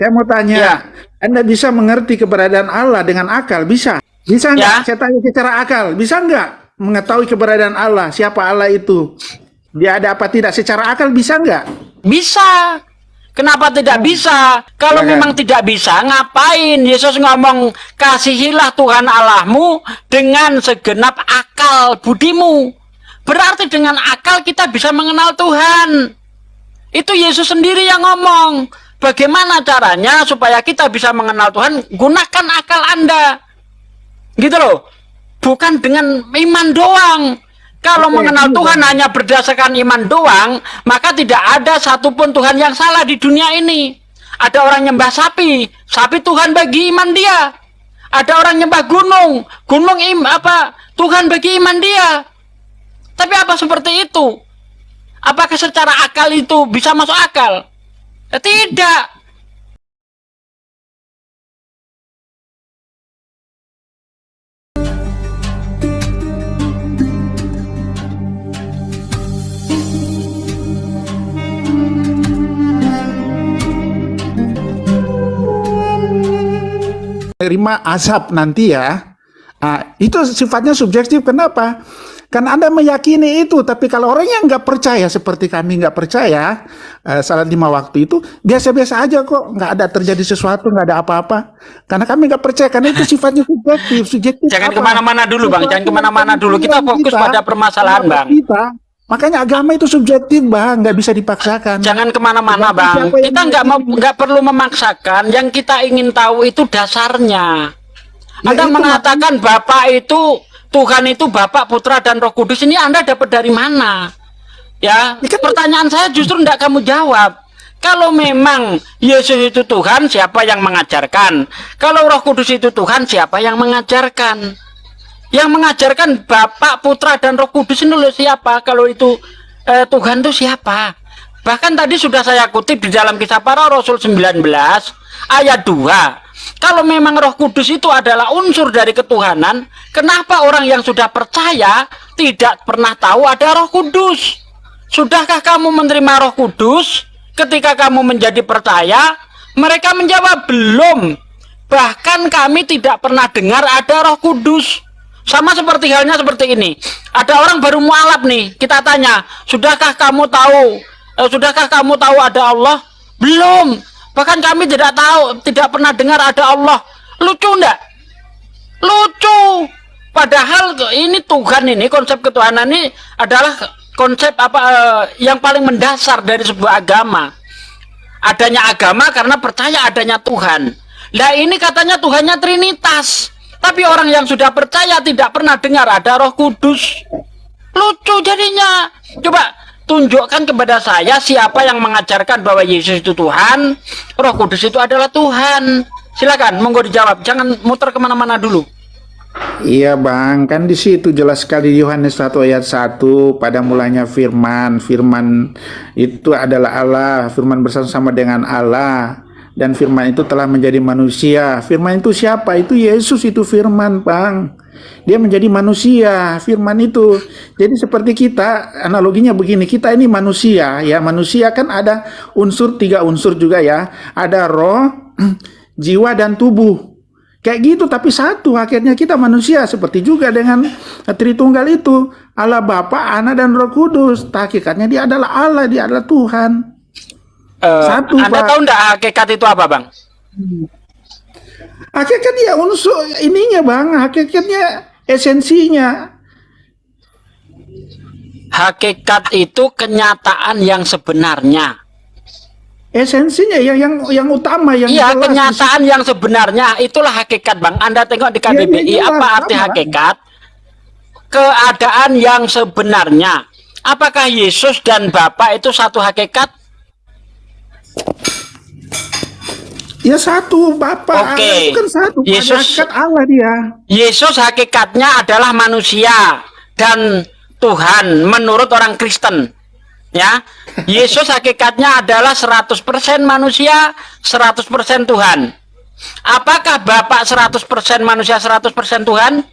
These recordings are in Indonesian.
Saya mau tanya, Ya, Anda bisa mengerti keberadaan Allah dengan akal? Bisa? Bisa nggak? ya, Saya tanya secara akal, bisa nggak mengetahui keberadaan Allah? Siapa Allah itu? Dia ada apa tidak? Secara akal bisa nggak? bisa. Kenapa tidak Hmm, bisa? Kalau memang silakan. tidak bisa, ngapain Yesus ngomong kasihilah Tuhan Allahmu dengan segenap akal budimu? Berarti dengan akal kita bisa mengenal Tuhan. Itu Yesus sendiri yang ngomong. Bagaimana caranya supaya kita bisa mengenal Tuhan? Gunakan akal Anda. Gitu loh. Bukan dengan iman doang. Kalau Oke, mengenal ini Tuhan Bang. hanya berdasarkan iman doang, maka tidak ada satupun Tuhan yang salah di dunia ini. Ada orang nyembah sapi, sapi Tuhan bagi iman dia. Ada orang nyembah gunung, gunung Tuhan bagi iman dia. Tapi apa seperti itu? Apakah secara akal itu bisa masuk akal? Tidak. Terima azab nanti ya. Itu sifatnya subjektif. Kenapa? Kan Anda meyakini itu, tapi kalau orang yang nggak percaya seperti kami nggak percaya, salat 5 waktu itu biasa-biasa aja kok, nggak ada terjadi sesuatu, nggak ada apa-apa. Karena kami nggak percaya, karena itu sifatnya subjektif. Subjektif Jangan apa? kemana-mana dulu, Bang. Jangan Sesuatu yang kemana-mana dulu. Kita pemikiran fokus kita, pada permasalahan, pendapat Bang. kita. Makanya agama itu subjektif, Bang, nggak bisa dipaksakan. Jangan kemana-mana, Tergantung Bang. siapa yang Kita meyakini. nggak perlu memaksakan. Yang kita ingin tahu itu dasarnya. Ya Anda itu makanya. mengatakan Bapak itu Tuhan itu Bapak, Putra, dan Roh Kudus. Ini Anda dapat dari mana? Ya, Ya kan, pertanyaan saya justru tidak kamu jawab. Kalau memang Yesus itu Tuhan, siapa yang mengajarkan? Kalau Roh Kudus itu Tuhan, siapa yang mengajarkan? Yang mengajarkan Bapa, Putra, dan Roh Kudus ini loh siapa? Kalau itu Tuhan itu siapa? Bahkan tadi sudah saya kutip di dalam Kisah Para Rasul 19 ayat 2. Kalau memang Roh Kudus itu adalah unsur dari ketuhanan, kenapa orang yang sudah percaya tidak pernah tahu ada Roh Kudus? Sudahkah kamu menerima Roh Kudus? Ketika kamu menjadi percaya, mereka menjawab belum. Bahkan kami tidak pernah dengar ada Roh Kudus. Sama seperti halnya seperti ini. Ada orang baru mualaf nih, kita tanya, sudahkah kamu tahu ada Allah? Belum. Bahkan kami tidak tahu, tidak pernah dengar ada Allah. Lucu enggak? Lucu. Padahal ini Tuhan, ini konsep ketuhanan ini adalah konsep yang paling mendasar dari sebuah agama. Adanya agama karena percaya adanya Tuhan. Lah ini katanya Tuhannya Trinitas. Tapi orang yang sudah percaya tidak pernah dengar ada Roh Kudus. Lucu jadinya. Coba tunjukkan kepada saya siapa yang mengajarkan bahwa Yesus itu Tuhan, Roh Kudus itu adalah Tuhan. Silakan, monggo dijawab. Jangan muter kemana-mana dulu. iya Bang, kan di situ jelas sekali di Yohanes 1 ayat 1, pada mulanya firman, firman itu adalah Allah, firman bersama-sama dengan Allah, dan firman itu telah menjadi manusia. Firman itu siapa? Itu Yesus, itu firman, Bang. Dia menjadi manusia, firman itu. Jadi seperti kita, analoginya begini, kita ini manusia, ya. Manusia kan ada tiga unsur juga ya. Ada roh, jiwa dan tubuh. Kayak gitu, tapi satu, akhirnya kita manusia. Seperti juga dengan Tritunggal itu, Allah Bapa, Anak, dan Roh Kudus. Hakikatnya dia adalah Allah, dia adalah Tuhan. Satu, Anda Pak. tahu enggak hakikat itu apa, Bang? Hakikat dia unsur ininya, Bang. Hakikatnya esensinya. Hakikat itu kenyataan yang sebenarnya. Esensinya yang utama, yang Iya, jelas. kenyataan yang sebenarnya itulah hakikat, Bang. Anda tengok di KBBI, Jelas, apa arti sama. hakikat? Keadaan yang sebenarnya. Apakah Yesus dan Bapa itu satu hakikat? Ya satu, Bapak. Oke. Allah itu kan satu. Yesus Hakikat Allah dia. Yesus hakikatnya adalah manusia dan Tuhan menurut orang Kristen. Ya. Yesus hakikatnya adalah 100% manusia, 100% Tuhan. Apakah Bapak 100% manusia, 100% Tuhan?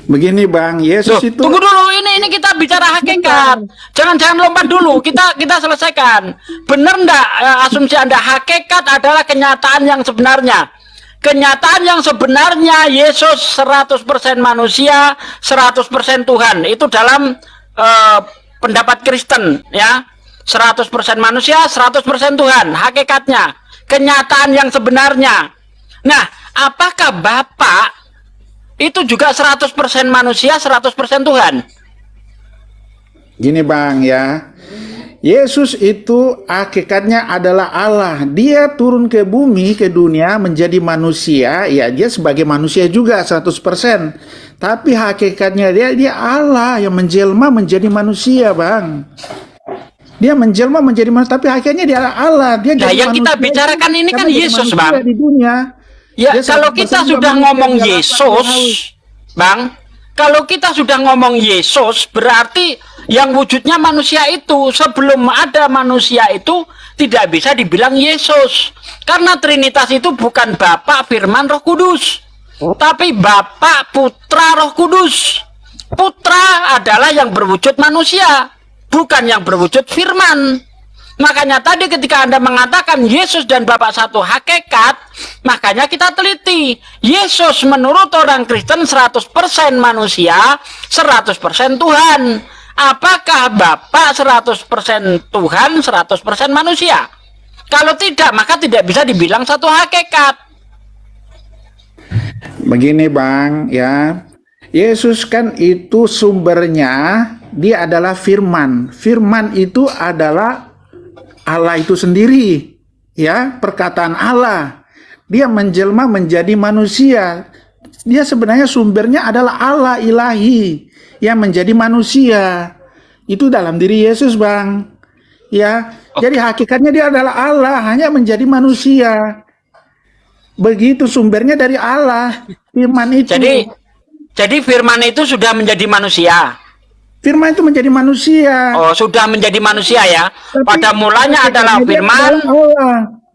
Begini Bang, Yesus Loh, itu tunggu dulu, ini kita bicara hakikat. Jangan lompat dulu, kita selesaikan. Benar enggak asumsi Anda hakikat adalah kenyataan yang sebenarnya? Kenyataan yang sebenarnya Yesus 100% manusia, 100% Tuhan. Itu dalam pendapat Kristen ya. 100% manusia, 100% Tuhan. Hakikatnya, kenyataan yang sebenarnya. Nah, apakah Bapak itu juga 100% manusia, 100% Tuhan? gini Bang ya. Yesus itu hakikatnya adalah Allah. Dia turun ke bumi, ke dunia menjadi manusia. Ya, dia sebagai manusia juga 100%. Tapi hakikatnya dia Allah yang menjelma menjadi manusia, Bang. Dia menjelma menjadi manusia, tapi hakikatnya dia Allah. Dia Nah, jadi yang kita manusia bicarakan ini kan karena jadi Yesus, manusia Bang. di dunia. Ya, Dia kalau 100% kita juga sudah manusia, ngomong dia lapar, dia Yesus, haus. Bang, kalau kita sudah ngomong Yesus, berarti yang wujudnya manusia itu, sebelum ada manusia itu, tidak bisa dibilang Yesus. Karena Trinitas itu bukan Bapa, Firman, Roh Kudus. Tapi Bapa, Putra, Roh Kudus. Putra adalah yang berwujud manusia, bukan yang berwujud Firman. Makanya tadi ketika Anda mengatakan Yesus dan Bapa satu hakikat, makanya kita teliti. Yesus menurut orang Kristen 100% manusia, 100% Tuhan. Apakah Bapa 100% Tuhan, 100% manusia? Kalau tidak, maka tidak bisa dibilang satu hakikat. Begini Bang ya. Yesus kan itu sumbernya, dia adalah firman. Firman itu adalah Allah itu sendiri, ya, perkataan Allah. Dia menjelma menjadi manusia. Dia sebenarnya sumbernya adalah Allah ilahi yang menjadi manusia. Itu dalam diri Yesus, Bang. Ya, jadi hakikatnya dia adalah Allah, hanya menjadi manusia. Begitu sumbernya dari Allah, firman itu. Jadi firman itu sudah menjadi manusia. Firman itu menjadi manusia. Oh, sudah menjadi manusia ya. Tapi pada mulanya adalah firman.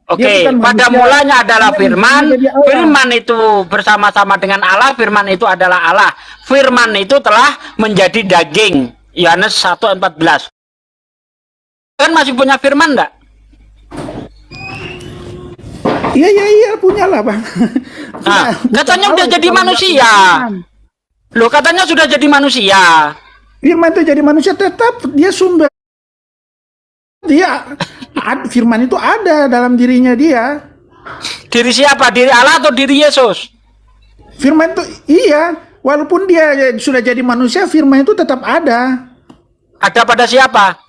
Oke, pada mulanya adalah firman. Firman itu bersama-sama dengan Allah. Firman itu adalah Allah. Firman itu telah menjadi daging. Yohanes 1:14. Kan masih punya firman enggak? Iya, punya lah Bang. Nah, katanya udah jadi manusia. Loh, katanya sudah jadi manusia. Firman itu jadi manusia, tetap dia sumber. Dia firman itu ada dalam dirinya dia. Diri siapa? Diri Allah atau diri Yesus? Firman itu iya, walaupun dia sudah jadi manusia, firman itu tetap ada. Ada pada siapa?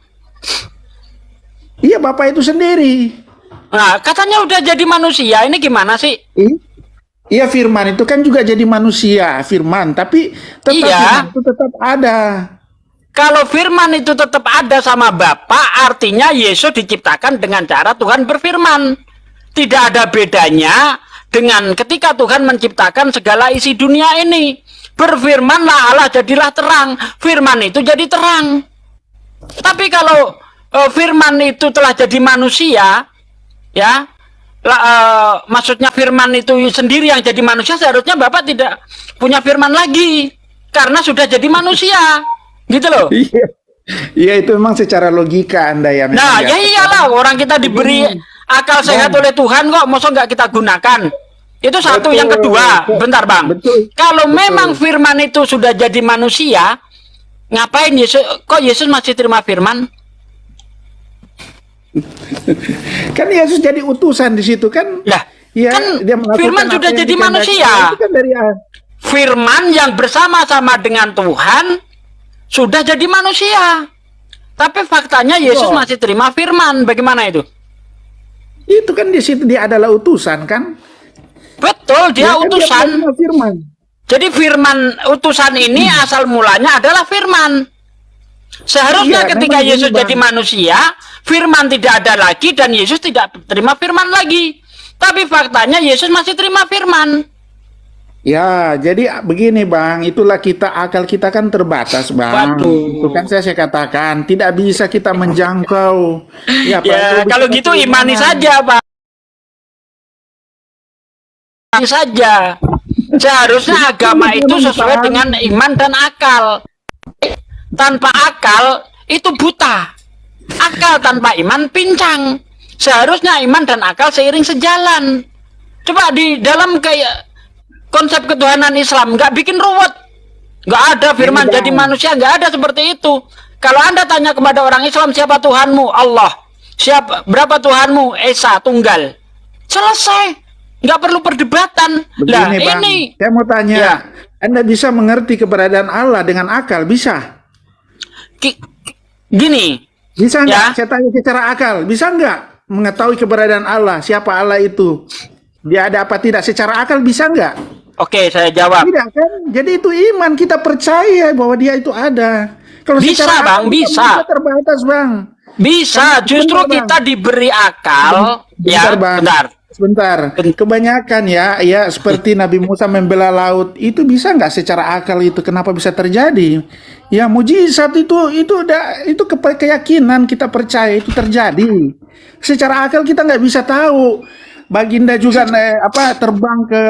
Iya, Bapa itu sendiri. Nah, katanya udah jadi manusia. Ini gimana sih? Iya, firman itu kan juga jadi manusia, firman, tapi tetap firman itu tetap ada. Kalau firman itu tetap ada sama Bapa, artinya Yesus diciptakan dengan cara Tuhan berfirman. Tidak ada bedanya dengan ketika Tuhan menciptakan segala isi dunia ini. Berfirmanlah Allah, jadilah terang. Firman itu jadi terang. Tapi kalau firman itu telah jadi manusia, ya, maksudnya firman itu sendiri yang jadi manusia, seharusnya Bapak tidak punya firman lagi karena sudah jadi manusia. Gitu loh. Iya, itu memang secara logika Anda ya. Nah, ya iyalah, orang kita diberi akal sehat oleh Tuhan kok, masa nggak kita gunakan? Itu satu. Yang kedua, bentar Bang. Kalau memang firman itu sudah jadi manusia, ngapain Yesus masih terima firman? Kan Yesus jadi utusan di situ kan? Lah, ya, kan dia firman sudah jadi manusia. Kan dari Firman yang bersama-sama dengan Tuhan sudah jadi manusia. Tapi faktanya Yesus masih terima firman. Bagaimana itu? Itu kan di situ dia adalah utusan kan? Betul, dia utusan. Dia firman. Jadi firman utusan ini asal mulanya adalah firman. Seharusnya ketika Yesus jadi manusia, firman tidak ada lagi dan Yesus tidak terima firman lagi. Tapi faktanya Yesus masih terima firman. Ya, jadi begini Bang, itulah akal kita kan terbatas Bang. Waduh. Itu kan saya katakan, tidak bisa kita menjangkau. Ya, kalau gitu imani saja Pak. Imani saja. Seharusnya agama itu sesuai dengan iman dan akal. Tanpa akal itu buta. Akal tanpa iman pincang. Seharusnya iman dan akal seiring sejalan. Coba di dalam kayak konsep ketuhanan Islam nggak bikin ruwet. Nggak ada firman jadi manusia, nggak ada seperti itu. Kalau Anda tanya kepada orang Islam, siapa Tuhanmu? Allah. Berapa Tuhanmu? Esa, tunggal. Selesai. Nggak perlu perdebatan. Lah, Begini, Bang, ini. saya mau tanya, Ya. Anda bisa mengerti keberadaan Allah dengan akal? Bisa? Gini. Bisa nggak? Ya. Saya tanya secara akal, bisa nggak mengetahui keberadaan Allah? Siapa Allah itu? Dia ada apa tidak? Secara akal bisa nggak? Oke, saya jawab. Tidak kan? Jadi itu iman, kita percaya bahwa dia itu ada. Kalau Bisa, secara Bang, akal, bisa. kita terbatas, Bang. Bisa, justru Bentar, Bang. kita diberi akal. Bentar, Ya, Bang. bentar. Sebentar. Kebanyakan ya seperti Nabi Musa membela laut, itu bisa nggak secara akal itu? Kenapa bisa terjadi? Ya mujizat itu keyakinan kita percaya itu terjadi. Secara akal kita nggak bisa tahu. Baginda juga terbang ke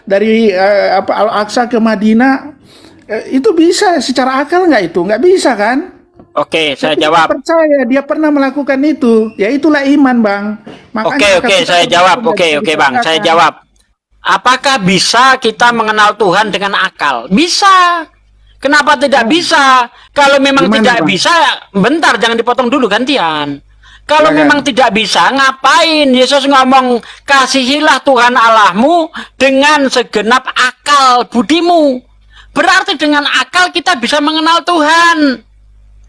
dari Al-Aqsa ke Madinah, itu bisa secara akal nggak itu? Nggak bisa kan? Oke, saya Tapi jawab. kita percaya dia pernah melakukan itu, ya itulah iman, Bang. Makanya Oke, saya jawab. Oke, Bang, saya jawab. Apakah bisa kita mengenal Tuhan dengan akal? Bisa. Kenapa tidak bisa? Kalau memang Gimana, tidak Bang? bisa, bentar, jangan dipotong dulu gantian. Kalau Silakan. memang tidak bisa, ngapain Yesus ngomong kasihilah Tuhan Allahmu dengan segenap akal budimu? Berarti dengan akal kita bisa mengenal Tuhan.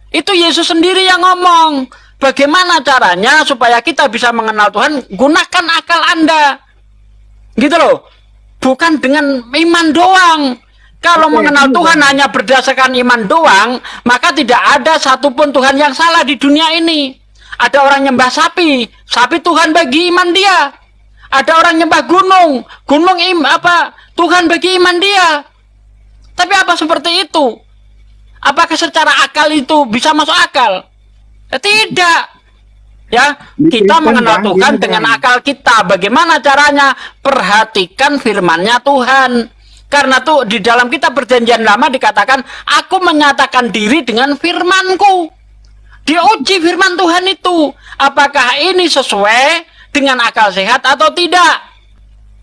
Itu Yesus sendiri yang ngomong. Bagaimana caranya supaya kita bisa mengenal Tuhan? Gunakan akal Anda. Gitu loh. Bukan dengan iman doang. Kalau mengenal Tuhan hanya berdasarkan iman doang, maka tidak ada satupun Tuhan yang salah di dunia ini. Ada orang nyembah sapi, sapi Tuhan bagi iman dia. Ada orang nyembah gunung, Tuhan bagi iman dia. Tapi apa seperti itu? Apakah secara akal itu bisa masuk akal? Ya, tidak. Ya, kita mengenal Tuhan dengan akal kita. Bagaimana caranya? Perhatikan firman-Nya Tuhan. Karena tuh di dalam kitab Perjanjian Lama dikatakan, aku menyatakan diri dengan firman-Ku. Diuji firman Tuhan itu. Apakah ini sesuai dengan akal sehat atau tidak?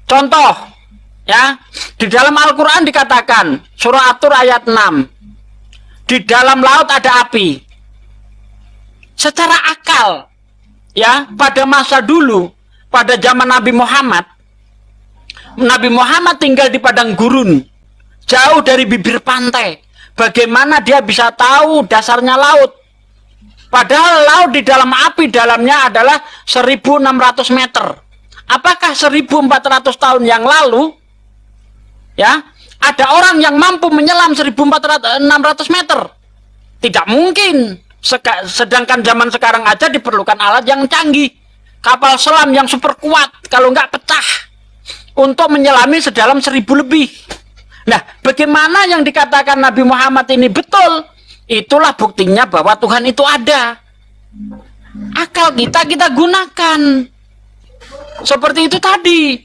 Contoh, ya, di dalam Al-Quran dikatakan, surah At-Tur ayat 6, di dalam laut ada api. Secara akal, ya, pada masa dulu, pada zaman Nabi Muhammad tinggal di padang gurun, jauh dari bibir pantai. Bagaimana dia bisa tahu dasarnya laut? Padahal laut di dalam api dalamnya adalah 1.600 meter. Apakah 1.400 tahun yang lalu, ya, ada orang yang mampu menyelam 1.600 meter? Tidak mungkin. Sedangkan zaman sekarang aja diperlukan alat yang canggih. Kapal selam yang super kuat, kalau nggak pecah, untuk menyelami sedalam 1.000 lebih. Nah, bagaimana yang dikatakan Nabi Muhammad ini betul? Itulah buktinya bahwa Tuhan itu ada. Akal kita gunakan. Seperti itu tadi.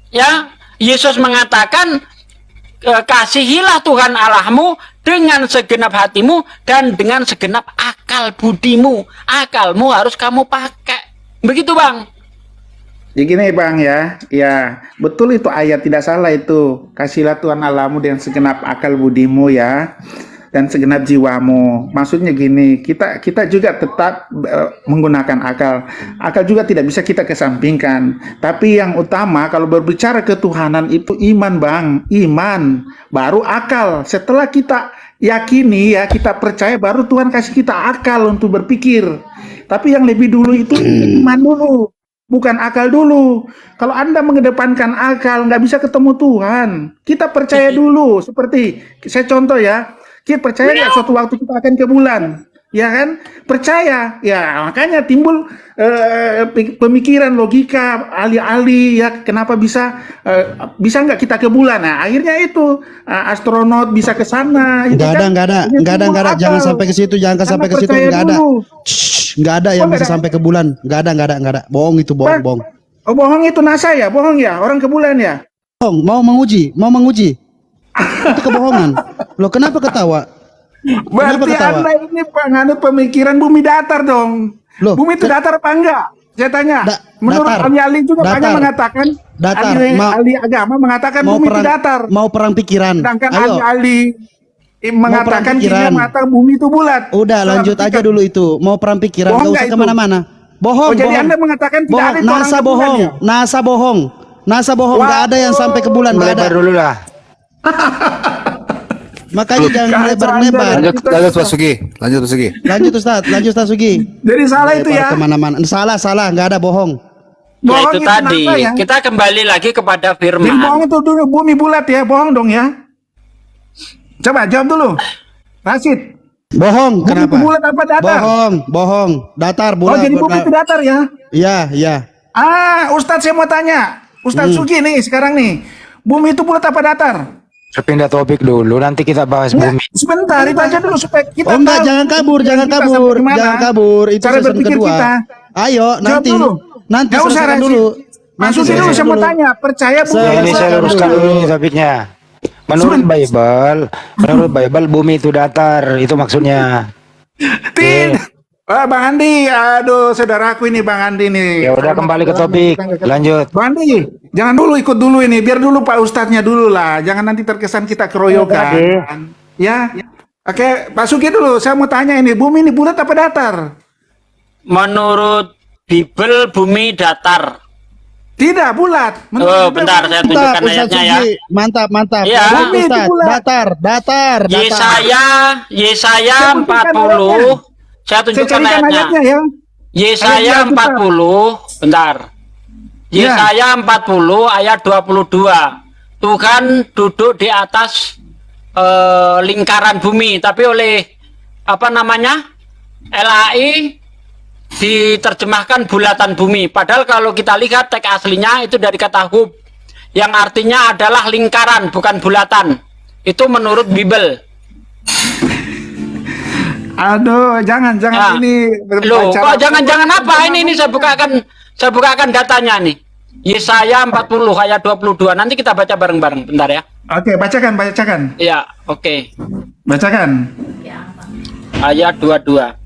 Ya, Yesus mengatakan, kasihilah Tuhan Allahmu dengan segenap hatimu dan dengan segenap akal budimu. Akalmu harus kamu pakai. Begitu, Bang. Ya gini, Bang, ya betul itu ayat, tidak salah itu. Kasihlah Tuhan Allahmu dengan segenap akal budimu, ya, dan segenap jiwamu. Maksudnya gini, kita juga tetap menggunakan akal. Akal juga tidak bisa kita kesampingkan. Tapi yang utama kalau berbicara ketuhanan itu iman, Bang. Iman, baru akal. Setelah kita yakini, ya, kita percaya, baru Tuhan kasih kita akal untuk berpikir. Tapi yang lebih dulu itu iman dulu, bukan akal dulu. Kalau Anda mengedepankan akal, nggak bisa ketemu Tuhan. Kita percaya dulu. Seperti saya contoh, ya, kita percaya nggak suatu waktu kita akan ke bulan, ya kan? Percaya, ya, makanya timbul pemikiran logika ahli-ahli, ya, kenapa bisa nggak kita ke bulan? Nah, akhirnya itu astronot bisa ke sana. Nggak ada, jangan sampai ke situ, nggak ada. Nggak ada yang bisa sampai ke bulan, nggak ada, bohong itu, bohong. Oh, bohong itu NASA, ya, bohong, ya, orang ke bulan, ya. Mau menguji. Itu kebohongan. Loh, kenapa ketawa? Berarti ketawa? Anda ini penganut pemikiran bumi datar dong. Loh, Bumi itu datar apa enggak? Saya tanya. Menurut datar. ahli juga Datar. banyak mengatakan, Datar. ahli agama mengatakan bumi itu datar. Mau perang pikiran. Sedangkan Ayo. ahli mengatakan pikiran. dia mengatakan bumi itu bulat. Udah, lanjut aja dulu itu. Mau perang pikiran, Bohong gak usah nggak itu? kemana-mana. Bohong, Oh, jadi bohong. Anda mengatakan tidak Bohong. ada itu orang NASA ke bohong. bulan ya? NASA bohong. Gak ada yang sampai ke bulan, gak ada. Melebar dulu lah. Makanya jangan Kacau melebar-lebar. Anda. Lanjut Pak Sugi. Lanjut Ustaz Sugi. Jadi salah itu ya. Kemana-mana. Salah, nggak ada bohong. Ya Bohong itu tadi. kenapa ya? Kita kembali lagi kepada Jadi firman. bohong itu dulu bumi bulat ya, bohong dong ya. Coba jawab dulu. Rasid. Bohong, Bumi kenapa? itu bulat apa datar? Bohong. Datar, Oh, bulat. jadi bumi itu datar ya? Iya. Ustadz saya mau tanya. Ustadz Sugi nih sekarang nih. Bumi itu bulat apa datar? Pindah topik dulu, nanti kita bahas bumi. Sebentar, itu aja dulu supaya kita Oh enggak, tahu jangan kabur. kita sampai kemana. Jangan kabur. Itu Cara season berpikir kedua. kita. Ayo, Jawab nanti dulu. Nggak usah selesaikan Rasid. dulu. Masukin dulu saya mau tanya, percaya bumi Selesai. Ini saya luruskan dulu nih topiknya. Menurut Bible bumi itu datar, itu maksudnya. Tidak. Wah, Bang Andi, aduh saudaraku ini Bang Andi nih. Ya udah, kembali ke topik. Lanjut. Bang Andi, jangan dulu ikut dulu ini, biar dulu Pak Ustadznya dulu lah, jangan nanti terkesan kita keroyokan. Ya, oke, Pak Sugi dulu, saya mau tanya ini, bumi ini bulat apa datar? Menurut Bible bumi datar. Tidak, bulat. Oh, bentar saya tunjukkan Ustaz ayatnya ya. Sugi. Mantap. Iya. Bumi itu Ustaz, bulat. Datar. Yesaya Saya tunjukkan 40. Saya Saya tunjukkan carikan ayatnya ayatnya. ya. Yesaya Ayat 40. Bentar. Ya. Yesaya 40 ayat 22. Tuhan duduk di atas lingkaran bumi, tapi oleh apa namanya? LAI diterjemahkan bulatan bumi. Padahal kalau kita lihat teks aslinya itu dari kata hub yang artinya adalah lingkaran bukan bulatan. Itu menurut Bible. Aduh, jangan Nah, ini loh, berbicara- kok jangan-jangan apa? Ini saya bukakan datanya nih. Yesaya 40 ayat 22. Nanti kita baca bareng-bareng bentar ya. Oke, bacakan. Iya, oke. Bacakan. Ayat 22.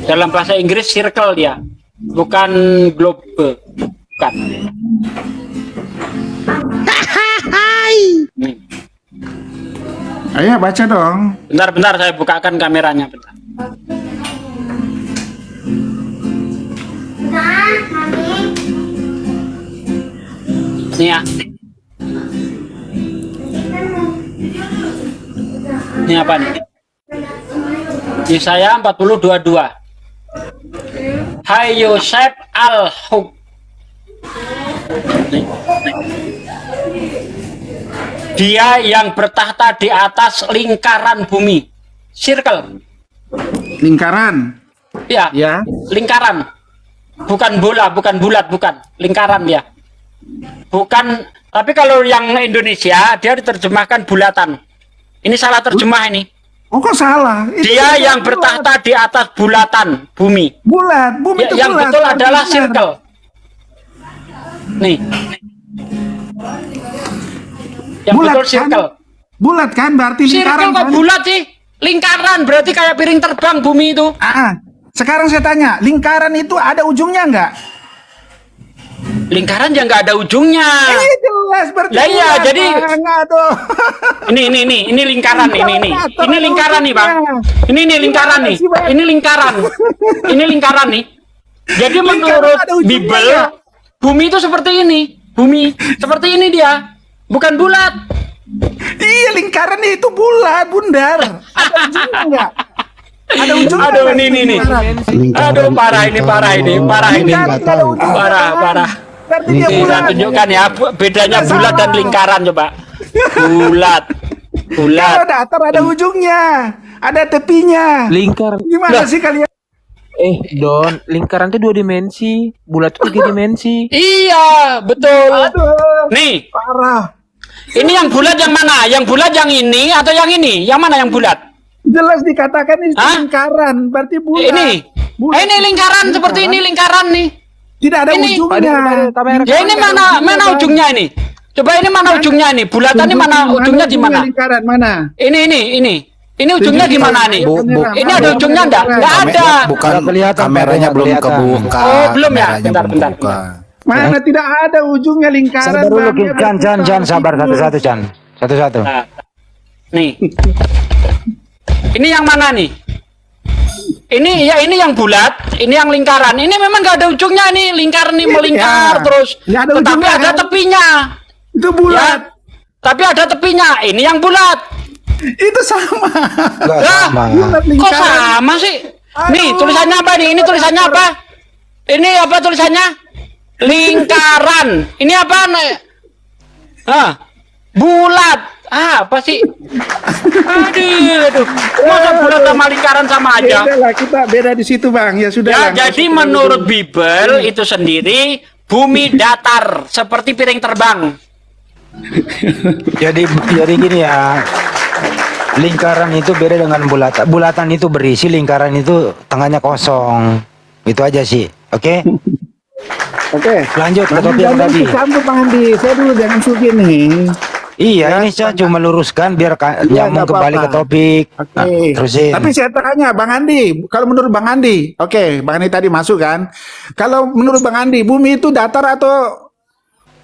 Dalam bahasa Inggris circle dia, bukan globe. Bukan. Nih. Ayo baca dong. Bentar saya bukakan kameranya bentar. Nih ya. Ini apa nih? Yesaya 40:22. Hai Yosef al-Hub. Dia yang bertahta di atas lingkaran bumi. Circle. Lingkaran. Ya, Ya. lingkaran. Bukan bola, bukan bulat, bukan. Lingkaran dia. Bukan, tapi kalau yang Indonesia dia diterjemahkan bulatan. Ini salah terjemah ini. Oh, kok salah? Itu Dia bulat. yang bertahta di atas bulatan bumi. Bulat, bumi itu Yang bulat. betul adalah Benar. circle. Nih. Yang Bulat, betul circle. Bulat kan berarti lingkaran Circle kok kan? bulat sih? Lingkaran berarti kayak piring terbang bumi itu. Sekarang saya tanya, lingkaran itu ada ujungnya enggak? Lingkaran yang nggak ada ujungnya. Ini jelas berarti. Lah iya, bulat, jadi- Bang. Aduh. Ini lingkaran ini lingkaran nih bang. Ini lingkaran nih. Ini lingkaran nih. Jadi Lingkaran menurut ada ujungnya Bible, ya? bumi itu seperti ini. Bumi seperti ini dia, bukan bulat. Iya, lingkaran itu bulat, bundar. Ada ujungnya enggak? Ada ujungnya. Aduh, enggak ini. lingkaran? Aduh, parah ini. Lingkaran Nggak ada tahu. ujungnya. Parah. Berarti dia Saya bulat. tunjukkan ya bedanya bulat dan lingkaran coba. Bulat. Kalau datar ada ujungnya, ada tepinya. Lingkar. Gimana sih kalian? Don, lingkaran itu 2 dimensi, bulat itu 3 dimensi. Iya, betul. Aduh, Nih, parah. ini yang bulat yang mana? Yang bulat yang ini atau yang ini? Yang mana yang bulat? Jelas dikatakan itu Hah? lingkaran, berarti bulat. Ini. Bulat. Ini lingkaran seperti ini lingkaran nih. Tidak ada Ini- ujungnya. Ya ini mana ujungnya ini? Coba ini mana ujungnya ini? Bulatan ini mana ujungnya di mana? Lingkaran mana? Ini ujungnya di mana nih? Ini ada ujungnya enggak? Enggak ada. Bukan, Nggak kelihatan, kameranya Pak, belum nggak kelihatan. kebuka. Oh, belum ya? Kameranya Bentar, belum bentar. kebuka. Mana tidak ada ujungnya lingkaran. Sabar dulu, Bang. Chan, sabar satu-satu, Chan. Satu-satu. Nah, nih. Ini yang mana nih? Ini yang bulat, ini yang lingkaran. Ini memang nggak ada ujungnya nih, lingkaran ini melingkar Iya. terus. Nggak ada Tetapi ujungnya, ada kan? tepinya. Itu bulat. Ya. Tapi ada tepinya. Ini yang bulat. Itu sama. Nggak Lah, sama. Bulat kok lingkaran. sama sih? Nih, tulisannya apa nih? Ini tulisannya apa? Ini apa tulisannya? Lingkaran. Ini apa nih? Bulat. Apa sih? Aduh. Masa bulat sama lingkaran sama aja? Beda lah, kita beda di situ, Bang. Ya sudah. Ya, lah, jadi nggak usah menurut kita Bible itu sendiri bumi datar seperti piring terbang. Jadi gini ya. Lingkaran itu beda dengan bulatan. Bulatan itu berisi, lingkaran itu tengahnya kosong. Itu aja sih. Oke? Oke. Lanjut ke topik yang tadi. Campur Bang Andi. Saya dulu jangan sugi nih. Iya, ini saya cuma meluruskan biar Iya, nyambung nggak kembali ke apa-apa. topik. Oke. Nah, terusin. Tapi saya tanya Bang Andi, kalau menurut Bang Andi, oke, Bang Andi tadi masuk kan? Kalau menurut Bang Andi, bumi itu datar atau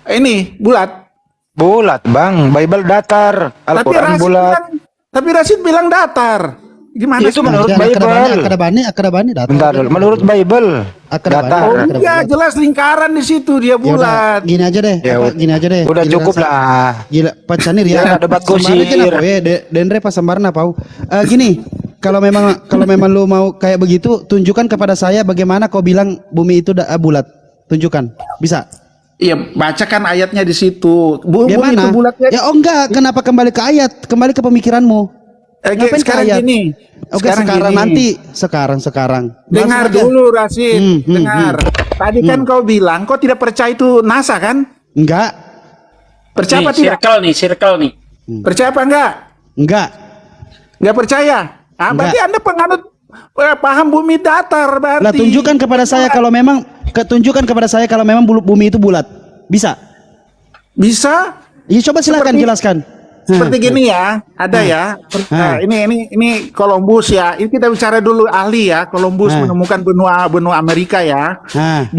ini bulat? Bulat, Bang. Bible datar, Al-Quran bulat. Tapi Rasid bilang datar. Gimana Itu sih? menurut Ada Bible. akadabani datar. Bentar dulu. Menurut Bible Akadabani. datar. Oh Ada iya, bulat. jelas lingkaran di situ dia Ya udah, bulat. gini aja deh. Ya apa, udah. gini aja deh. Udah Giliran cukup saya- lah. Gila, Pak Canir ya. Ya, debat kusir. Dendre pas sembarna pau. Gini, kalau memang lu mau kayak begitu, tunjukkan kepada saya bagaimana kau bilang bumi itu bulat. Tunjukkan. Bisa? Iya, bacakan ayatnya di situ. Bumi itu Bagaimana? bulatnya. Ya enggak, kenapa kembali ke ayat? Kembali ke pemikiranmu. Ngapain ke sekarang ayat? gini. Oke, sekarang gini. nanti. Sekarang. Dengar Langsung aja. dulu Rasid, dengar. Tadi kan kau bilang kau tidak percaya itu NASA kan? Enggak. Percaya apa Nih, tidak? circle nih. Percaya apa enggak? Enggak. Enggak percaya? Ah, berarti Enggak. Anda penganut paham bumi datar berarti. Lah tunjukkan kepada saya kalau memang bumi itu bulat. Bisa? Bisa? Ya coba silakan Seperti- jelaskan. Seperti gini ya, ada ya. Nah, ini Columbus ya. Ini kita bicara dulu ahli ya. Columbus menemukan benua Amerika ya. Nah,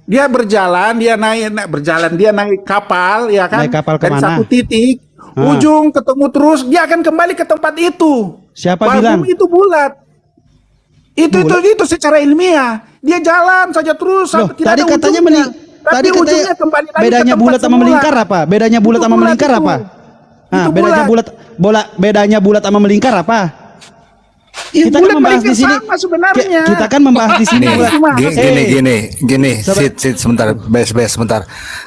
Dia berjalan, dia naik kapal ya kan. Naik kapal dari kemana? satu titik, ujung ketemu terus, dia akan kembali ke tempat itu. Siapa Bahwa bilang? bumi itu bulat. Itu secara ilmiah. Dia jalan saja terus loh, sampai tidak tadi ada katanya ujungnya. Tapi tadi ujungnya katanya kembali lagi ke bedanya tempat bulat sama semula. melingkar apa? Bedanya bulat Itu sama bulat melingkar itu. apa? Nah, Itu bedanya bulat sama melingkar apa? Ya, Kita kan bulat membahas di melingkar sini. sama sebenarnya. Kita kan membahas di sini. Nih, bulat. gini, sit sebentar, bes sebentar.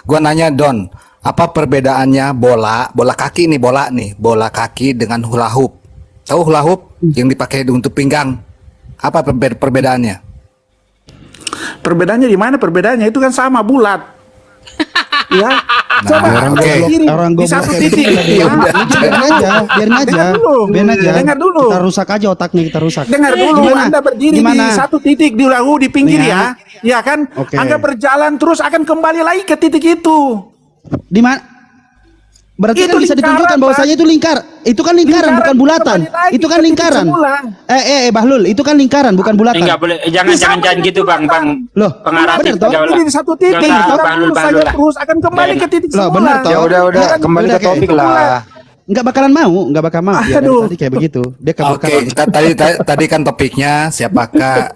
Gua nanya Don, apa perbedaannya bola kaki nih, bola kaki dengan hula hoop? Tahu hula hoop yang dipakai untuk pinggang? Apa perbedaannya? Perbedaannya di mana perbedaannya? Itu kan sama bulat. Ya. Coba orang Anda goblok. berdiri Orang di goblok satu kayak titik. gitu. Ya, Biarin aja. Dengar dulu. Kita rusak aja otaknya, kita rusak. Dengar dulu, Gimana? Anda berdiri Gimana? di satu titik di lahu di pinggir Nih, ya. Ya kan? Oke. Anda berjalan terus akan kembali lagi ke titik itu. Di mana? Berarti Itu kan bisa lingkaran, ditunjukkan bahwasanya Bang. itu lingkar. Itu kan lingkaran, Lingkaran, bukan bulatan. kembali lagi Itu kan ke titik lingkaran. semula. Bahlul, itu kan lingkaran, bukan bulatan. Enggak boleh, jangan gitu bang. Loh, Pengarah bener itu toh? jauh lah. Berdiri di satu titik, Nggak usah, jalan Bahlul, terus saja Bahlul lah. terus akan kembali ke titik Loh, semula. bener toh? Ya udah, Kan kembali ke udah kayak topik itu lah. Nggak bakalan mau. Ya, dari Aduh. tadi kayak begitu. Dia kabur Oke, tadi kan topiknya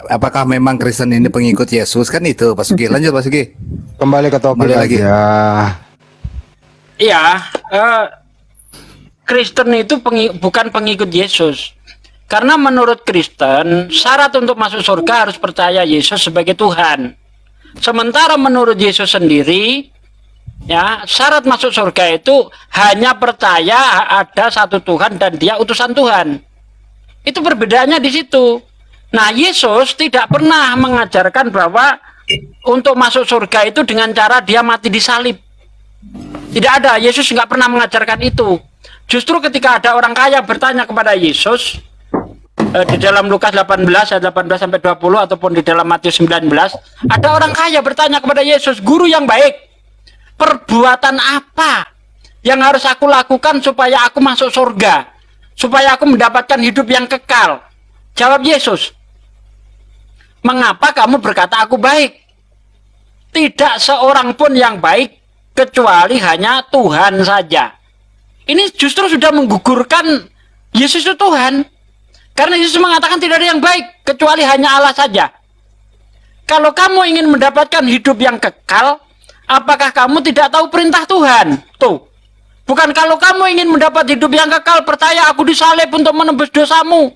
apakah memang Kristen ini pengikut Yesus kan itu, Pak Sugi. Lanjut Pak Sugi. Kembali ke topik Kembali lagi. aja. Iya, Kristen itu bukan pengikut Yesus. Karena menurut Kristen, syarat untuk masuk surga harus percaya Yesus sebagai Tuhan. Sementara menurut Yesus sendiri, ya, syarat masuk surga itu hanya percaya ada satu Tuhan dan Dia utusan Tuhan. Itu perbedaannya di situ. Nah, Yesus tidak pernah mengajarkan bahwa untuk masuk surga itu dengan cara Dia mati disalib. Tidak ada, Yesus nggak pernah mengajarkan itu. Justru ketika ada orang kaya bertanya kepada Yesus, di dalam Lukas 18 ayat 18 sampai 20 ataupun di dalam Matius 19, ada orang kaya bertanya kepada Yesus, "Guru yang baik, perbuatan apa yang harus aku lakukan supaya aku masuk surga, supaya aku mendapatkan hidup yang kekal?" Jawab Yesus, "Mengapa kamu berkata aku baik? Tidak seorang pun yang baik kecuali hanya Tuhan saja." Ini justru sudah menggugurkan Yesus itu Tuhan. Karena Yesus mengatakan tidak ada yang baik kecuali hanya Allah saja. Kalau kamu ingin mendapatkan hidup yang kekal, apakah kamu tidak tahu perintah Tuhan? Tuh. Bukan kalau kamu ingin mendapat hidup yang kekal, percaya aku disalib untuk menembus dosamu.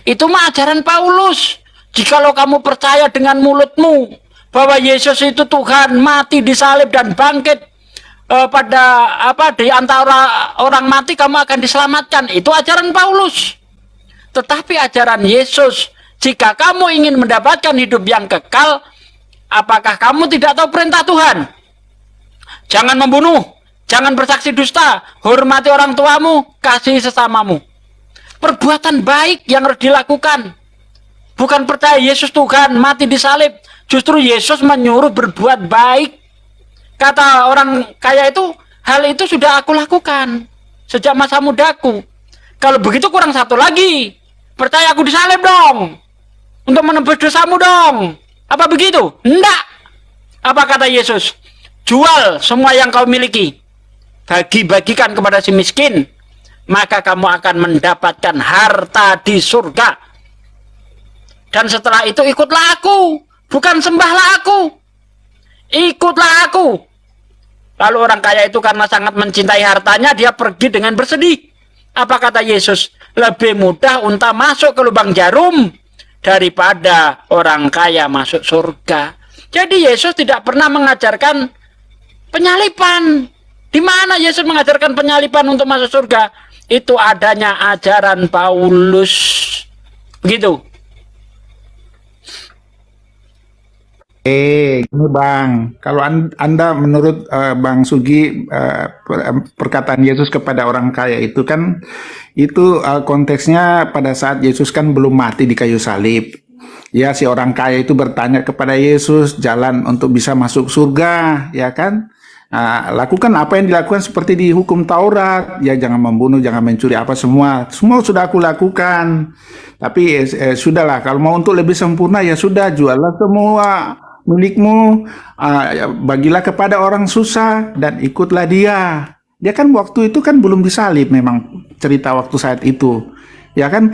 Itu mah ajaran Paulus. Jikalau kamu percaya dengan mulutmu bahwa Yesus itu Tuhan, mati disalib dan bangkit di antara orang mati, kamu akan diselamatkan. Itu ajaran Paulus. Tetapi ajaran Yesus, jika kamu ingin mendapatkan hidup yang kekal, apakah kamu tidak tahu perintah Tuhan? Jangan membunuh, jangan bersaksi dusta, hormati orang tuamu, kasihi sesamamu. Perbuatan baik yang harus dilakukan. Bukan percaya Yesus Tuhan, mati disalib. Justru Yesus menyuruh berbuat baik. Kata orang kaya itu, hal itu sudah aku lakukan sejak masa mudaku. Kalau begitu kurang satu lagi. Percaya aku disalib dong. Untuk menembus dosamu dong. Apa begitu? Enggak. Apa kata Yesus? Jual semua yang kau miliki. Bagi-bagikan kepada si miskin. Maka kamu akan mendapatkan harta di surga. Dan setelah itu ikutlah aku. Bukan sembahlah aku. Ikutlah aku. Lalu orang kaya itu karena sangat mencintai hartanya, dia pergi dengan bersedih. Apa kata Yesus? Lebih mudah unta masuk ke lubang jarum daripada orang kaya masuk surga. Jadi Yesus tidak pernah mengajarkan penyalipan. Di mana Yesus mengajarkan penyalipan untuk masuk surga? Itu adanya ajaran Paulus. Begitu. Gini Bang, kalau Anda menurut Bang Sugi, perkataan Yesus kepada orang kaya itu kan, itu konteksnya pada saat Yesus kan belum mati di kayu salib. Ya, si orang kaya itu bertanya kepada Yesus jalan untuk bisa masuk surga, ya kan? Lakukan apa yang dilakukan seperti di hukum Taurat, ya jangan membunuh, jangan mencuri, apa semua sudah aku lakukan. Tapi sudahlah, kalau mau untuk lebih sempurna ya sudah, juallah semua milikmu, bagilah kepada orang susah dan ikutlah dia. Dia kan waktu itu kan belum disalib, memang cerita waktu saat itu. Ya kan,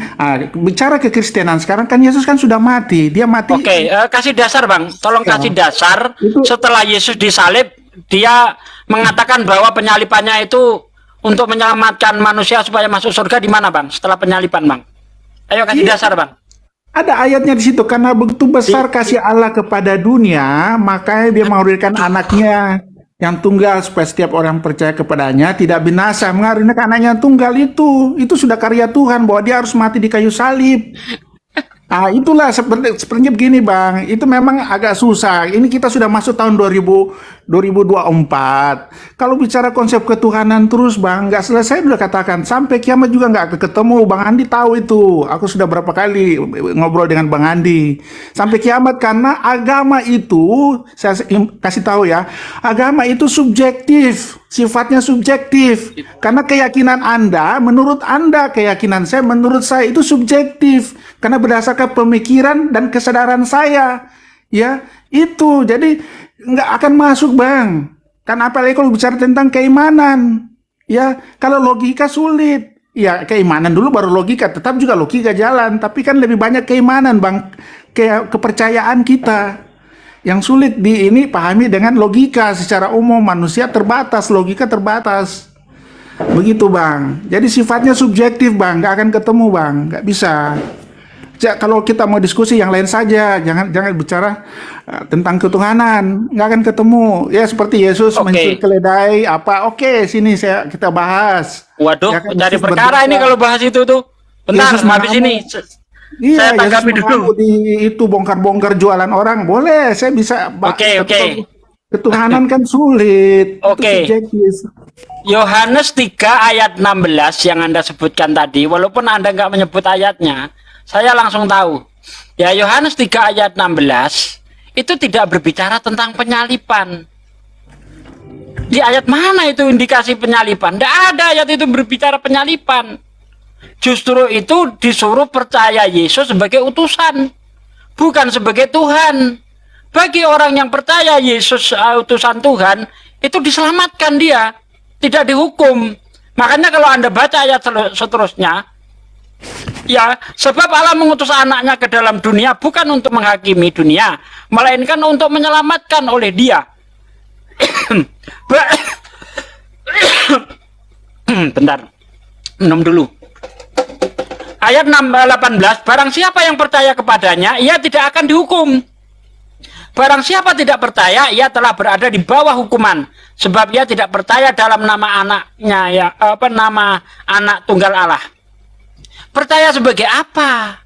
bicara kekristenan sekarang kan Yesus kan sudah mati, dia mati. Oke, kasih dasar Bang, tolong kasih dasar. Setelah Yesus disalib, dia mengatakan bahwa penyalipannya itu untuk menyelamatkan manusia supaya masuk surga. Di mana Bang? Setelah penyalipan Bang, ayo kasih dasar Bang. Ada ayatnya di situ, karena begitu besar kasih Allah kepada dunia, makanya dia memberikan anaknya yang tunggal supaya setiap orang percaya kepadanya tidak binasa. Mengaruniakan anaknya yang tunggal itu sudah karya Tuhan, bahwa dia harus mati di kayu salib. Itulah sepertinya begini Bang, itu memang agak susah. Ini kita sudah masuk tahun 2024. Kalau bicara konsep ketuhanan terus Bang, nggak selesai. Udah katakan sampai kiamat juga nggak ketemu. Bang Andi tahu itu. Aku sudah berapa kali ngobrol dengan Bang Andi. Sampai kiamat, karena agama itu, saya kasih tahu ya, agama itu subjektif. Sifatnya subjektif. Karena keyakinan Anda, menurut Anda, keyakinan saya, menurut saya itu subjektif. Karena berdasarkan pemikiran dan kesadaran saya. Ya, itu. Jadi nggak akan masuk Bang. Kan apalagi kalau bicara tentang keimanan. Ya, kalau logika sulit. Ya, keimanan dulu baru logika. Tetap juga logika jalan. Tapi kan lebih banyak keimanan Bang. Kepercayaan kita. Yang sulit di ini pahami dengan logika. Secara umum manusia terbatas, logika terbatas. Begitu Bang. Jadi sifatnya subjektif Bang, nggak akan ketemu Bang, nggak bisa. Kalau kita mau diskusi yang lain saja, jangan bicara tentang ketuhanan, nggak akan ketemu. Ya seperti Yesus mencuri keledai apa? Oke, sini kita bahas. Waduh, ya kan, jadi perkara ini kalau bahas itu tuh. Bentar, habis ini. Iya, saya tanggapi dulu. Itu bongkar-bongkar jualan orang, boleh. Saya bisa. Oke. Ketuhanan kan sulit. Oke. Yohanes 3 ayat 16 yang Anda sebutkan tadi, walaupun Anda nggak menyebut ayatnya, saya langsung tahu. Ya, Yohanes 3 ayat 16 itu tidak berbicara tentang penyalipan. Di ayat mana itu indikasi penyalipan? Tidak ada ayat itu berbicara penyalipan. Justru itu disuruh percaya Yesus sebagai utusan, bukan sebagai Tuhan. Bagi orang yang percaya Yesus utusan Tuhan, itu diselamatkan dia, tidak dihukum. Makanya kalau Anda baca ayat seterusnya, ya, sebab Allah mengutus anaknya ke dalam dunia bukan untuk menghakimi dunia, melainkan untuk menyelamatkan oleh dia. Bentar, minum dulu. Ayat 18, barang siapa yang percaya kepadanya, ia tidak akan dihukum. Barang siapa tidak percaya, ia telah berada di bawah hukuman, sebab ia tidak percaya dalam nama anaknya, ya, nama anak tunggal Allah. Percaya sebagai apa?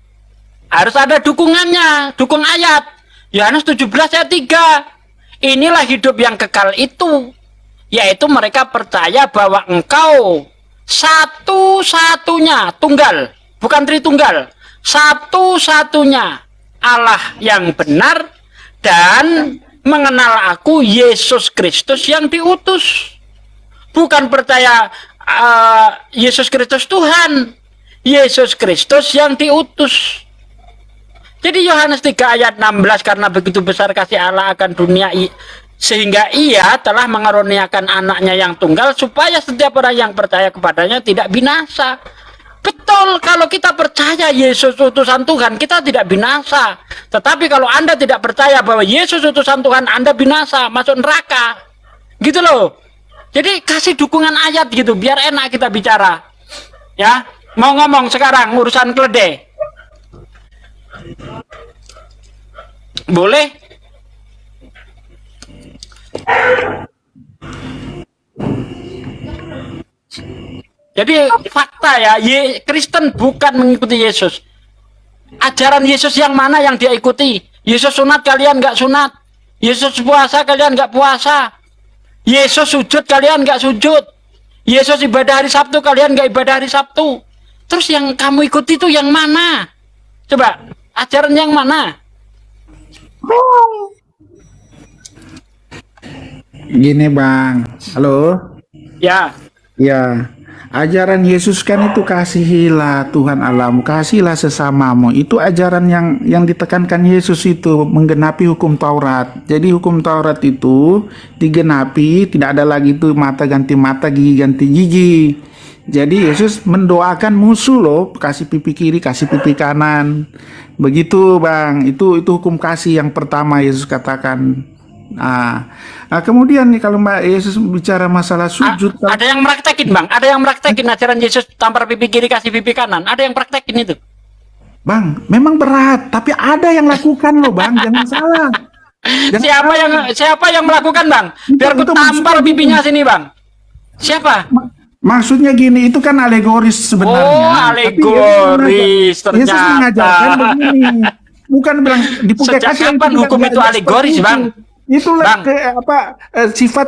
Harus ada dukungannya, dukung ayat. Yohanes 17 ayat 3. Inilah hidup yang kekal itu, yaitu mereka percaya bahwa engkau satu-satunya tunggal, bukan tritunggal, satu-satunya Allah yang benar, dan mengenal aku, Yesus Kristus yang diutus. Bukan percaya Yesus Kristus Tuhan, Yesus Kristus yang diutus. Jadi Yohanes 3 ayat 16, karena begitu besar kasih Allah akan dunia sehingga ia telah mengaruniakan anaknya yang tunggal supaya setiap orang yang percaya kepadanya tidak binasa. Betul, kalau kita percaya Yesus utusan Tuhan, kita tidak binasa. Tetapi kalau Anda tidak percaya bahwa Yesus utusan Tuhan, Anda binasa, masuk neraka. Gitu loh. Jadi kasih dukungan ayat gitu, biar enak kita bicara. Ya, mau ngomong sekarang urusan keledai. Boleh? Jadi fakta ya, Kristen bukan mengikuti Yesus. Ajaran Yesus yang mana yang dia ikuti? Yesus sunat, kalian nggak sunat. Yesus puasa, kalian nggak puasa. Yesus sujud, kalian nggak sujud. Yesus ibadah hari Sabtu, kalian nggak ibadah hari Sabtu. Terus yang kamu ikuti itu yang mana? Coba, ajaran yang mana? Gini Bang, halo? Ya. Ya, ajaran Yesus kan itu kasihilah Tuhan Allahmu, kasihilah sesamamu. Itu ajaran yang ditekankan Yesus itu, menggenapi hukum Taurat. Jadi hukum Taurat itu digenapi, tidak ada lagi itu mata ganti mata, gigi ganti gigi. Jadi Yesus mendoakan musuh loh, kasih pipi kiri, kasih pipi kanan. Begitu Bang, itu hukum kasih yang pertama Yesus katakan. Nah, kemudian nih kalau Mbak Yesus bicara masalah sujud, Ada yang praktekin Bang, ada yang praktekin ajaran Yesus tampar pipi kiri kasih pipi kanan, ada yang praktekin itu. Bang, memang berat, tapi ada yang lakukan loh Bang, jangan salah. Siapa yang melakukan Bang? Biar aku tampar pipinya sini Bang. Siapa? Maksudnya gini, itu kan alegoris sebenarnya. Oh, alegoris Tapi Yesus mengajarkan ternyata. begini. Bukan bilang dipakai Sejak kasih yang kapan tidak hukum itu belajar alegoris, seperti Bang? itu. Itulah Bang. sifat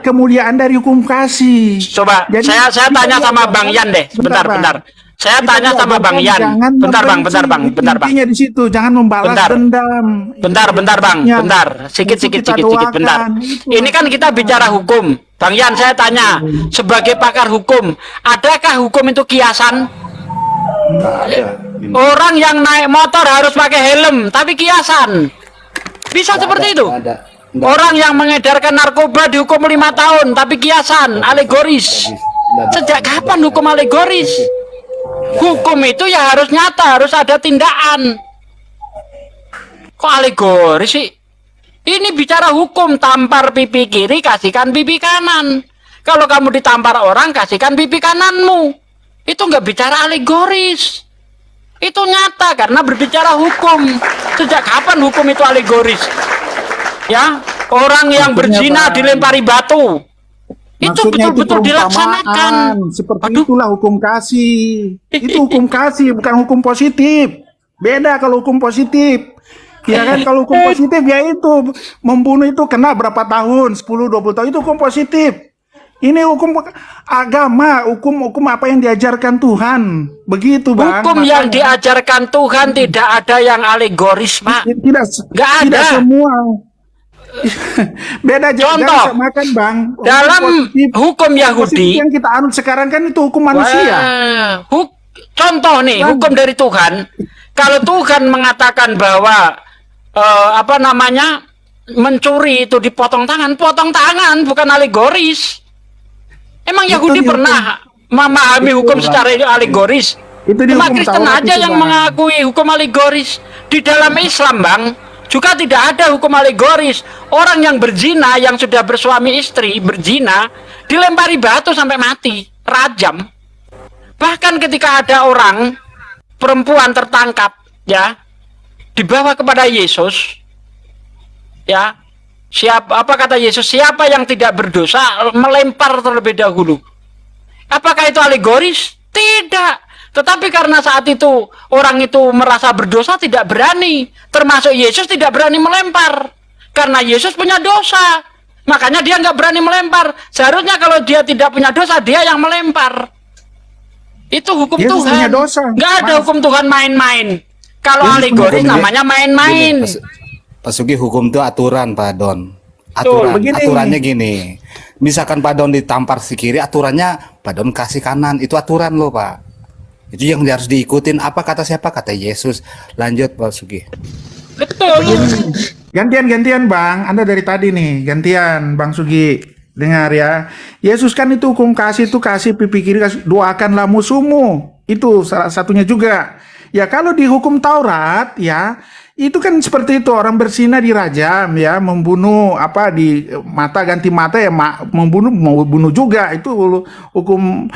kemuliaan dari hukum kasih. Coba, Jadi, saya tanya sama Bang Yan deh. Bentar. Saya tanya sama Bang Yan. Bentar Bang. Intinya di situ, jangan membalas dendam. Bentar Bang. Bentar. Sikit. Bentar. Ini kan kita bicara hukum. Bang Yan, saya tanya sebagai pakar hukum, adakah hukum itu kiasan? Orang yang naik motor harus pakai helm, tapi kiasan. Bisa seperti itu. Orang yang mengedarkan narkoba dihukum 5 tahun, tapi kiasan, alegoris. Sejak kapan hukum alegoris? Hukum itu ya harus nyata, harus ada tindakan. Kok alegoris sih? Ini bicara hukum, tampar pipi kiri, kasihkan pipi kanan. Kalau kamu ditampar orang, kasihkan pipi kananmu. Itu nggak bicara alegoris. Itu nyata karena berbicara hukum. Sejak kapan hukum itu alegoris? Ya, orang yang berzina dilempari batu. Itu Maksudnya betul-betul dilaksanakan. Seperti itulah hukum kasih. Itu hukum kasih, bukan hukum positif. Beda kalau hukum positif. Ya kan, kalau hukum positif ya itu membunuh itu kena berapa tahun, 10 20 tahun, itu hukum positif. Ini hukum agama, hukum apa yang diajarkan Tuhan. Begitu, Bang. Hukum yang Makanya diajarkan Tuhan tidak ada yang alegoris, Pak. tidak Nggak tidak ada. semua. Beda Contoh, jangan samakan, Bang. Dalam hukum positif Yahudi, yang kita anut sekarang kan itu hukum manusia. wah, contoh nih, hukum dari Tuhan. Kalau Tuhan mengatakan bahwa apa namanya, mencuri itu dipotong tangan, potong tangan, bukan alegoris. Emang Itu Yahudi di pernah memahami hukum secara alegoris? Itu di Cuma hukum Kristen Taurat aja itu, yang Bang. mengakui hukum alegoris. Di dalam Islam, Bang, juga tidak ada hukum alegoris. Orang yang berzina, yang sudah bersuami istri, berzina, dilempari batu sampai mati, rajam. Bahkan ketika ada orang perempuan tertangkap, ya, dibawa kepada Yesus, ya, apa kata Yesus? Siapa yang tidak berdosa melempar terlebih dahulu. Apakah itu alegoris? Tidak. Tetapi karena saat itu orang itu merasa berdosa, tidak berani. Termasuk Yesus tidak berani melempar. Karena Yesus punya dosa. Makanya dia nggak berani melempar. Seharusnya kalau dia tidak punya dosa, dia yang melempar. Itu hukum Yesus Tuhan. punya dosa, Nggak ada Mas. hukum Tuhan main-main. Kalau Yesus alegoris punya- namanya main-main. Pak Sugi, hukum itu aturan, Pak Don. Betul, Aturan, begini. aturannya gini. Misalkan Pak Don ditampar si kiri, aturannya Pak Don kasih kanan. Itu aturan loh, Pak. Itu yang harus diikutin. Apa kata siapa? Kata Yesus. Lanjut, Pak Sugi. Betul. Gantian, Bang. Anda dari tadi nih, gantian, Bang Sugi. Dengar ya. Yesus kan itu hukum kasih itu kasih pipi kiri, doakanlah musuhmu. Itu salah satunya juga. Ya kalau di hukum Taurat ya, itu kan seperti itu, orang berzina dirajam ya, membunuh apa di mata ganti mata ya, membunuh mau bunuh juga, itu hukum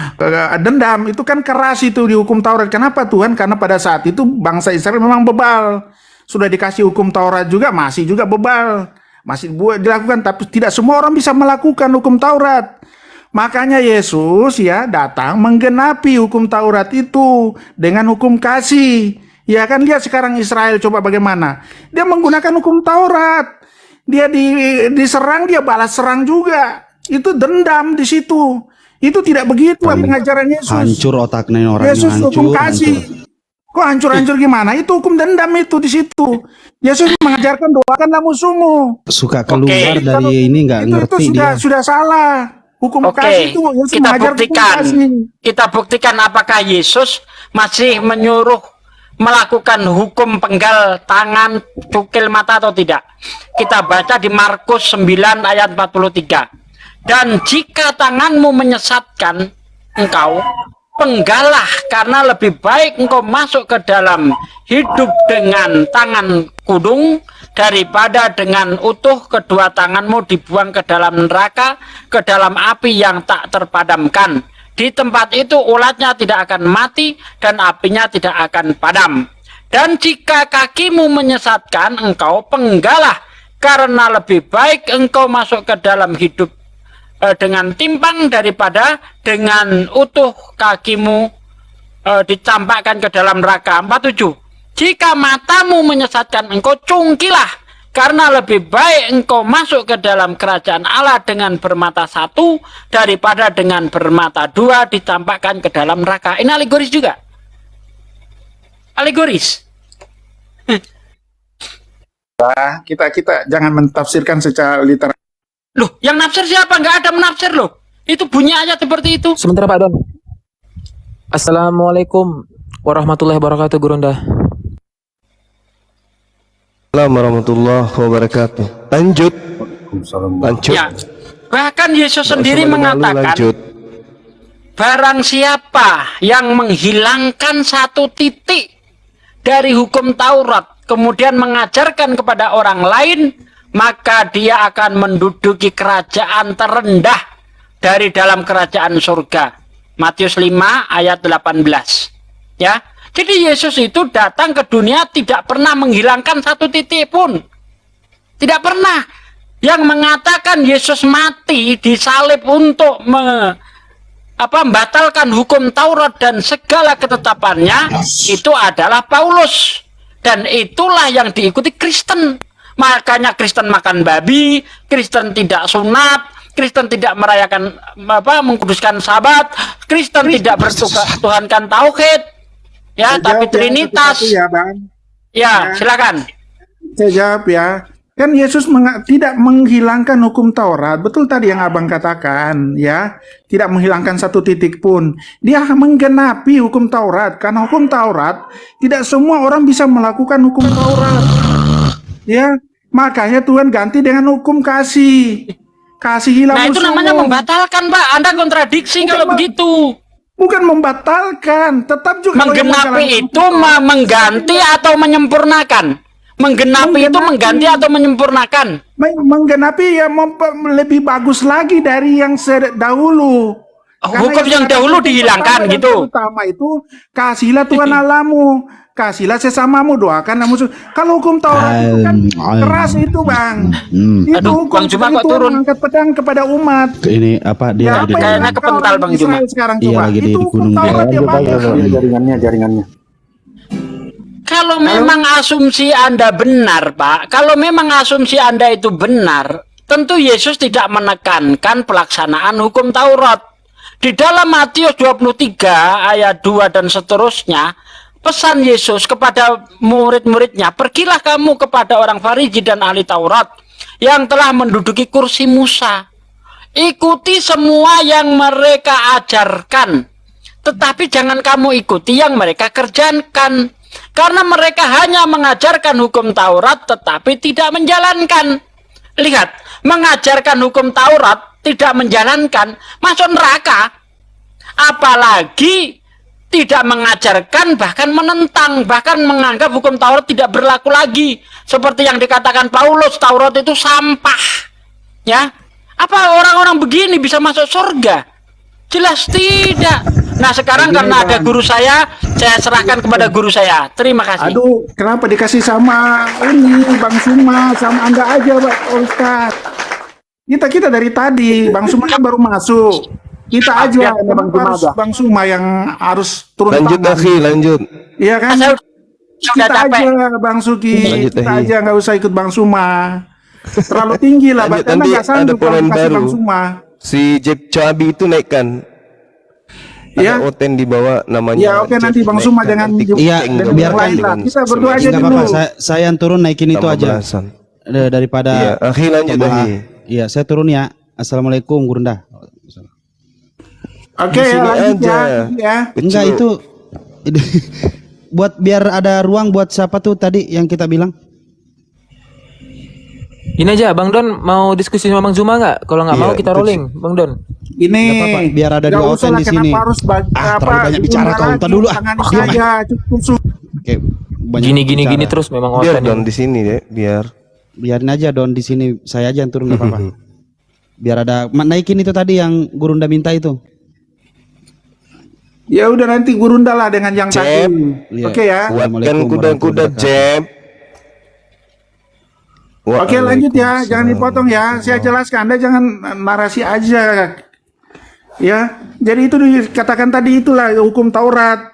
dendam, itu kan keras itu di hukum Taurat. Kenapa Tuhan? Karena pada saat itu bangsa Israel memang bebal. Sudah dikasih hukum Taurat juga masih juga bebal. Masih dilakukan, tapi tidak semua orang bisa melakukan hukum Taurat. Makanya Yesus ya datang menggenapi hukum Taurat itu dengan hukum kasih. Ya kan, lihat sekarang Israel coba bagaimana. Dia menggunakan hukum Taurat. Dia diserang, dia balas serang juga. Itu dendam di situ. Itu tidak begitu pengajaran Yesus. Hancur otaknya orang Yesus hancur. hukum kasih. Kok hancur-hancur gimana? Itu hukum dendam itu di situ. Yesus mengajarkan doakanlah musuhmu. Suka keluar Oke. dari ini nggak Itu ngerti dia. sudah salah. Hukum Oke, kasih itu Yesus kita mengajar hukum buktikan. kasih. Kita buktikan apakah Yesus masih menyuruh melakukan hukum penggal tangan, cukil mata atau tidak. Kita baca di Markus 9 ayat 43. Dan jika tanganmu menyesatkan engkau, penggalah, karena lebih baik engkau masuk ke dalam hidup dengan tangan kudung daripada dengan utuh kedua tanganmu dibuang ke dalam neraka, ke dalam api yang tak terpadamkan. Di tempat itu ulatnya tidak akan mati dan apinya tidak akan padam. Dan jika kakimu menyesatkan engkau, penggalah, karena lebih baik engkau masuk ke dalam hidup dengan timpang daripada dengan utuh kakimu dicampakkan ke dalam neraka. 47. Jika matamu menyesatkan engkau, cungkilah, karena lebih baik engkau masuk ke dalam kerajaan Allah dengan bermata satu daripada dengan bermata dua dicampakkan ke dalam neraka. Ini alegoris juga. Alegoris. Kita jangan mentafsirkan secara literal. Loh, yang nafsir siapa? Nggak ada menafsir loh. Itu bunyi ayat seperti itu. Sebentar Pak Don. Assalamualaikum warahmatullahi wabarakatuh, Gurunda. Assalamualaikum warahmatullahi wabarakatuh. Lanjut. Lanjut. Ya. Bahkan Yesus sendiri Lalu mengatakan, lanjut. barang siapa yang menghilangkan satu titik dari hukum Taurat, kemudian mengajarkan kepada orang lain, maka dia akan menduduki kerajaan terendah dari dalam kerajaan surga. Matius 5 ayat 18. Ya. Jadi Yesus itu datang ke dunia tidak pernah menghilangkan satu titik pun. Tidak pernah. Yang mengatakan Yesus mati disalib untuk membatalkan hukum Taurat dan segala ketetapannya, itu adalah Paulus. Dan itulah yang diikuti Kristen. Makanya Kristen makan babi, Kristen tidak sunat, Kristen tidak merayakan mengkuduskan Sabat, Kristen tidak bertuhankan tauhid, ya, tapi Trinitas. Ya, Bang. Ya, silakan. Saya jawab ya. Kan Yesus tidak menghilangkan hukum Taurat. Betul tadi yang Abang katakan, ya. Tidak menghilangkan satu titik pun. Dia menggenapi hukum Taurat. Karena hukum Taurat, tidak semua orang bisa melakukan hukum Taurat. Ya, makanya Tuhan ganti dengan hukum kasih. Kasihilah Nah, itu musuhmu. namanya membatalkan, Pak. Anda kontradiksi kalau begitu. Bukan membatalkan, tetap juga Menggenapi itu mengganti atau menyempurnakan. Menggenapi itu mengganti atau menyempurnakan. menggenapi ya lebih bagus lagi dari yang dahulu. Hukum yang dahulu dihilangkan gitu. Utama itu kasihlah Tuhan Allahmu, kasihlah sesamamu, doakan musuh. Kalau hukum Taurat itu kan keras itu, Bang. Itu Aduh, hukum Bang Juma sekali kok Tuhan turun? mengangkat pedang kepada umat. Ini apa dia Ya, lagi apa di yang Kayaknya dilakukan kepental, orang Bang Israel Juma. sekarang Iya, coba. lagi di Itu hukum gunung. Taurat yang bagus. jaringannya. Kalau memang asumsi Anda benar, Pak, kalau memang asumsi Anda itu benar, tentu Yesus tidak menekankan pelaksanaan hukum Taurat. Di dalam Matius 23 ayat 2 dan seterusnya, pesan Yesus kepada murid-muridnya, pergilah kamu kepada orang Farisi dan ahli Taurat yang telah menduduki kursi Musa. Ikuti semua yang mereka ajarkan, tetapi jangan kamu ikuti yang mereka kerjakan. Karena mereka hanya mengajarkan hukum Taurat tetapi tidak menjalankan. Lihat, mengajarkan hukum Taurat tidak menjalankan, masuk neraka. Apalagi tidak mengajarkan, bahkan menentang, bahkan menganggap hukum Taurat tidak berlaku lagi. Seperti yang dikatakan Paulus, Taurat itu sampah. Ya, apa orang-orang begini bisa masuk surga? Jelas tidak. Nah, sekarang karena ada guru saya serahkan kepada guru saya. Terima kasih. Aduh, kenapa dikasih sama ini Bang Suma, sama Anda aja, Pak Ustaz? Kita dari tadi, Bang Suma kan baru masuk. Kita aja, Bang Suma yang harus turun Lanjut tangan. akhi, lanjut. Iya kan? Saya Kita capek. aja, Bang Suki. Lanjut, Kita Ahi. aja nggak usah ikut Bang Suma. Terlalu tinggi lah, Lanjut, karena nanti nggak sanggup ada kalau poin dikasih baru. Bang Suma. Si Jeff Chabi itu naikkan. Ya. Ada Oten di bawah namanya. Ya, oke, Jeff nanti Bang naikkan. Suma dengan Nanti Iya, geng dan dong. biarkan yang lain lah. Kita berdua aja Enggak dulu. apa-apa, saya yang turun naikin itu Tambah aja. belasan. Daripada Iya, akhi lanjut tambah- akhi. Iya, saya turun ya. Assalamualaikum Gurunda. Oke, Di sini lanjut aja. ya. Enggak itu buat biar ada ruang buat siapa tuh tadi yang kita bilang? Ini aja, Bang Don mau diskusi sama Bang Zuma nggak? Kalau nggak Iya, mau kita itu rolling, Bang Don. Ini biar ada nggak dua usah open lah, di sini. kenapa harus terlalu banyak bicara kau, entar dulu ah. Tangan Diam, saja, cukup. Oke, banyak Gini bicara. terus memang Biar oten Don ini. di sini deh, biar. Biarin aja Don di sini, saya aja yang turun nggak apa-apa. Biar ada naikin itu tadi yang Gurunda minta itu. Ya udah nanti Gurunda lah dengan yang Cep. tadi. Iya. Oke ya. Kuatkan Assalamualaikum kuda-kuda warahmatullahi Jeb. Oke lanjut ya, jangan dipotong ya. Saya jelaskan, Anda jangan narasi aja. Ya, jadi itu dikatakan tadi itulah hukum Taurat.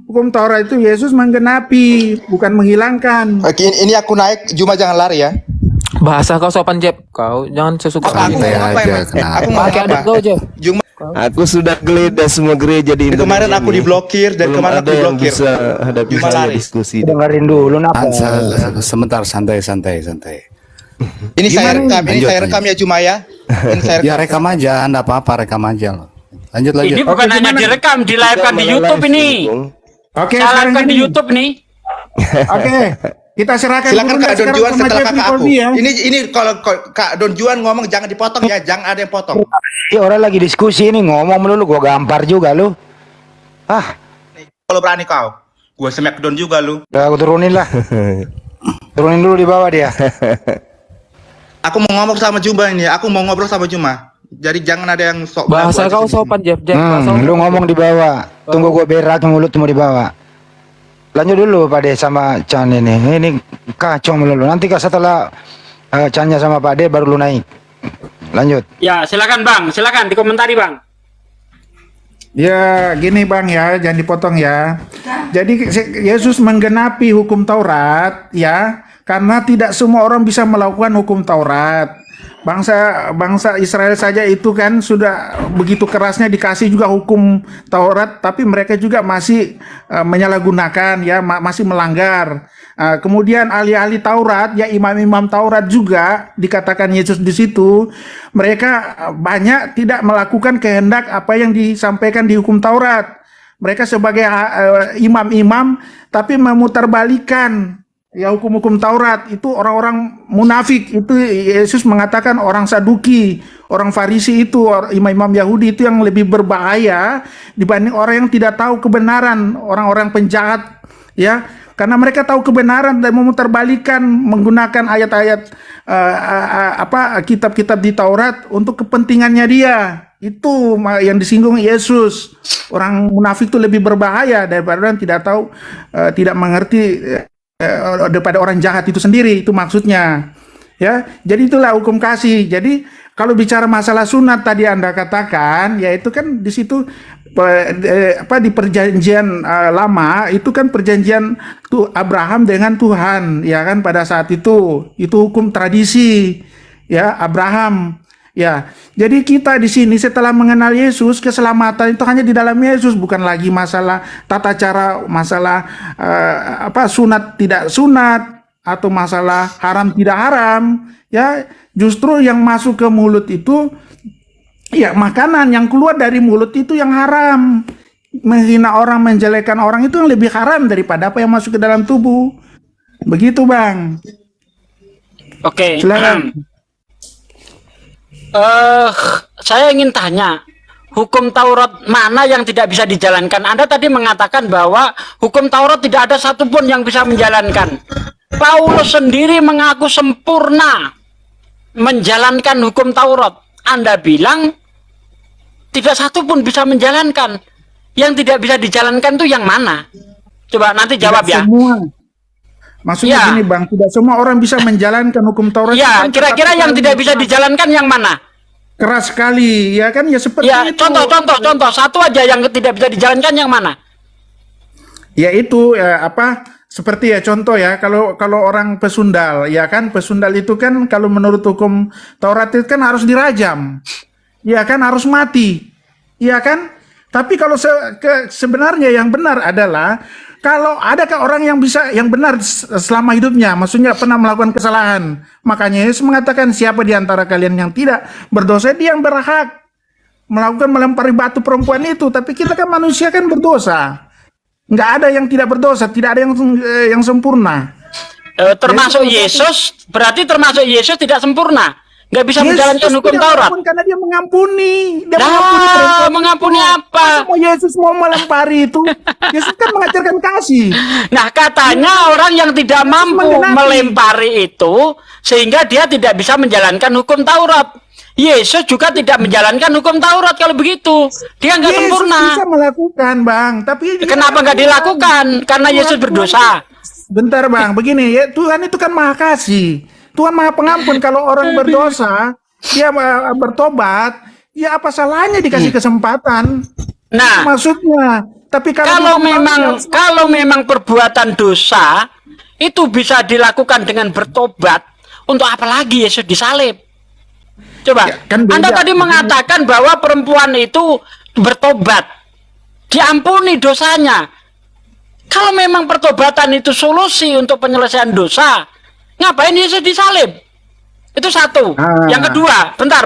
Hukum Taurat itu Yesus menggenapi, bukan menghilangkan. Oke, ini aku naik, Juma jangan lari ya. Bahasa kau sopan, Jeb. Kau jangan sesuka Aku Santai ngomong apa aja, emang? kenapa? Aku ngomong pakai apa? adat kau, Jeb. Juma, Aku sudah geledah semua gereja di Indonesia. kemarin aku ini. diblokir dan Belum kemarin ada aku yang diblokir. bisa hadapi Cuma saya lari. diskusi. Dengerin dulu napa. Sebentar, santai. Ini saya rekam, ini Lanjut, saya rekam ya Juma ya. Ini saya rekam. Ya rekam aja, Anda apa-apa rekam aja loh. Lanjut. Ini bukan hanya direkam, di live-kan di YouTube ini. Oke, Saya sekarang live-kan di gini. YouTube nih. Oke, kita serahkan Silakan Gurunda Kak Don sekarang Juan sama setelah Jeffrey kakak aku. Colby ya. Ini kalau Kak Don Juan ngomong jangan dipotong ya, jangan ada yang potong. Ini orang lagi diskusi ini ngomong melulu gua gampar juga lu. Ah, Kalau berani kau, gua smackdown juga lu. udah aku turunin lah. Turunin dulu di bawah dia. Aku mau ngomong sama Juma ini, aku mau ngobrol sama Juma. Jadi jangan ada yang sok Bahasa belagu aja kau sini. sopan, Jeb. Bahasa Lu ngomong di bawah. Tunggu gua berak mulutmu di bawah. Lanjut dulu Pak De sama Chan ini. Ini kacau melulu. Nanti setelah Channya sama Pak De baru lu naik. Lanjut. Ya, silakan Bang, silakan dikomentari Bang. Ya, gini Bang ya, jangan dipotong ya. Jadi Yesus menggenapi hukum Taurat ya, karena tidak semua orang bisa melakukan hukum Taurat. Bangsa Israel saja itu kan sudah begitu kerasnya dikasih juga hukum Taurat, tapi mereka juga masih menyalahgunakan, ya, masih melanggar. Kemudian ahli-ahli Taurat, ya, imam-imam Taurat juga dikatakan Yesus di situ, mereka banyak tidak melakukan kehendak apa yang disampaikan di hukum Taurat. Mereka sebagai imam-imam tapi memutarbalikan, ya, hukum-hukum Taurat. Itu orang-orang munafik. Itu Yesus mengatakan orang Saduki, orang Farisi itu, imam-imam Yahudi itu yang lebih berbahaya dibanding orang yang tidak tahu kebenaran, orang-orang penjahat, ya. Karena mereka tahu kebenaran dan memutarbalikan menggunakan ayat-ayat kitab-kitab di Taurat untuk kepentingannya dia. Itu yang disinggung Yesus. Orang munafik itu lebih berbahaya daripada orang tidak tahu, tidak mengerti, daripada orang jahat itu sendiri. Itu maksudnya, ya. Jadi itulah hukum kasih. Jadi kalau bicara masalah sunat tadi Anda katakan, ya, itu kan di situ di perjanjian lama itu kan perjanjian tuh Abraham dengan Tuhan, ya kan, pada saat itu hukum tradisi, ya, Abraham, ya. Jadi kita di sini setelah mengenal Yesus, keselamatan itu hanya di dalam Yesus, bukan lagi masalah tata cara, masalah sunat tidak sunat, atau masalah haram tidak haram, ya. Justru yang masuk ke mulut itu, ya, makanan yang keluar dari mulut itu yang haram. Menghina orang, menjelekan orang itu yang lebih haram daripada apa yang masuk ke dalam tubuh. Begitu, Bang. Oke. Silakan. Saya ingin tanya, hukum Taurat mana yang tidak bisa dijalankan? Anda tadi mengatakan bahwa hukum Taurat tidak ada satupun yang bisa menjalankan. Paulus sendiri mengaku sempurna menjalankan hukum Taurat. Anda bilang tidak satu pun bisa menjalankan. Yang tidak bisa dijalankan itu yang mana? Coba nanti jawab, tidak ya. Semua. Maksudnya Ya. gini, Bang, tidak semua orang bisa menjalankan hukum Taurat. Ya, Kan kira-kira tetap yang tidak bisa dijalankan yang mana? keras sekali, ya kan, ya, seperti Ya, itu. contoh satu aja yang tidak bisa dijalankan yang mana? Ya itu, seperti, ya, contoh, ya, kalau orang pesundal, ya kan, pesundal itu kan kalau menurut hukum Taurat itu kan harus dirajam, ya kan, harus mati, ya kan. Tapi kalau sebenarnya yang benar adalah, kalau adakah orang yang benar selama hidupnya, maksudnya pernah melakukan kesalahan, makanya Yesus mengatakan siapa di antara kalian yang tidak berdosa, dia yang berhak melempari batu perempuan itu. Tapi kita kan manusia kan berdosa. Nggak ada yang tidak berdosa, tidak ada yang sempurna. Termasuk Yesus, berarti termasuk Yesus tidak sempurna, nggak bisa Yesus menjalankan hukum tidak Taurat. mengampuni karena dia mengampuni. Dia Mengampuni apa? Masa mau Yesus mau melempari itu? Yesus kan mengajarkan kasih. Nah, katanya orang yang tidak mampu menggenapi. melempari itu sehingga dia tidak bisa menjalankan hukum Taurat. Yesus juga tidak menjalankan hukum Taurat kalau begitu. Dia nggak Yesus sempurna. bisa melakukan, Bang, tapi dia Kenapa nggak dilakukan? Karena Yesus berdosa. Bentar, Bang, begini, ya, Tuhan itu kan maha kasih. Tuhan maha pengampun. Kalau orang berdosa, dia bertobat, ya apa salahnya dikasih kesempatan? Nah, Maksudnya, tapi kalau memang perbuatan dosa itu bisa dilakukan dengan bertobat, untuk apa lagi Yesus disalib? Coba, Ya, kan beda. Anda tadi mengatakan bahwa perempuan itu bertobat, diampuni dosanya. Kalau memang pertobatan itu solusi untuk penyelesaian dosa, ngapain Yesus disalib? Itu satu. Yang kedua, bentar,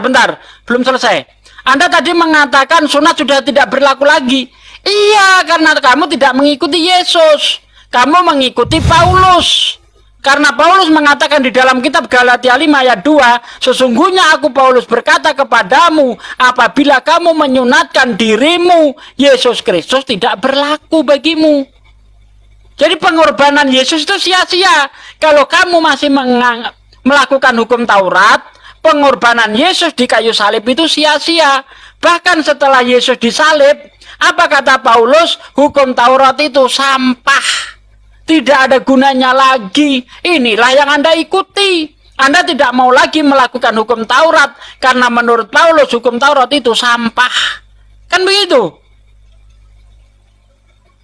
belum selesai. Anda tadi mengatakan sunat sudah tidak berlaku lagi. Iya, karena kamu tidak mengikuti Yesus. Kamu mengikuti Paulus. Karena Paulus mengatakan di dalam kitab Galatia 5 ayat 2, sesungguhnya aku Paulus berkata kepadamu, apabila kamu menyunatkan dirimu, Yesus Kristus tidak berlaku bagimu. Jadi pengorbanan Yesus itu sia-sia. Kalau kamu masih melakukan hukum Taurat, pengorbanan Yesus di kayu salib itu sia-sia. Bahkan setelah Yesus disalib, apa kata Paulus? Hukum Taurat itu sampah. Tidak ada gunanya lagi. Inilah yang Anda ikuti. Anda tidak mau lagi melakukan hukum Taurat karena menurut Paulus hukum Taurat itu sampah. Kan begitu?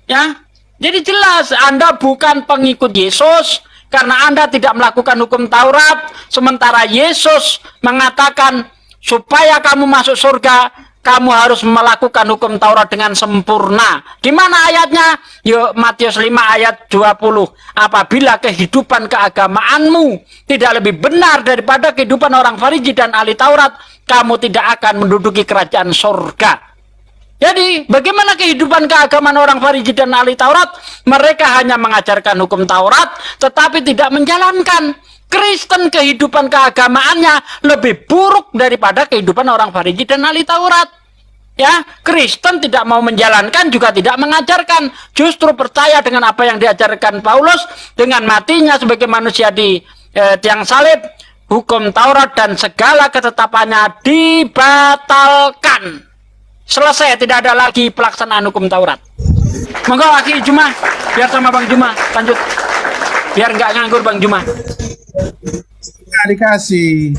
Ya. Jadi jelas Anda bukan pengikut Yesus Karena Anda tidak melakukan hukum Taurat, sementara Yesus mengatakan supaya kamu masuk surga, kamu harus melakukan hukum Taurat dengan sempurna. Di mana ayatnya? Yuk, Matius 5 ayat 20. Apabila kehidupan keagamaanmu tidak lebih benar daripada kehidupan orang Farisi dan ahli Taurat, kamu tidak akan menduduki kerajaan surga. Jadi, bagaimana kehidupan keagamaan orang Farisi dan ahli Taurat? Mereka hanya mengajarkan hukum Taurat, tetapi tidak menjalankan. Kristen kehidupan keagamaannya lebih buruk daripada kehidupan orang Farisi dan ahli Taurat. Ya, Kristen tidak mau menjalankan, juga tidak mengajarkan. Justru percaya dengan apa yang diajarkan Paulus, dengan matinya sebagai manusia di tiang salib, hukum Taurat dan segala ketetapannya dibatalkan. Selesai, tidak ada lagi pelaksanaan hukum Taurat. Monggo Aki Juma, biar sama Bang Juma, lanjut. Biar nggak nganggur Bang Juma. Nggak dikasih.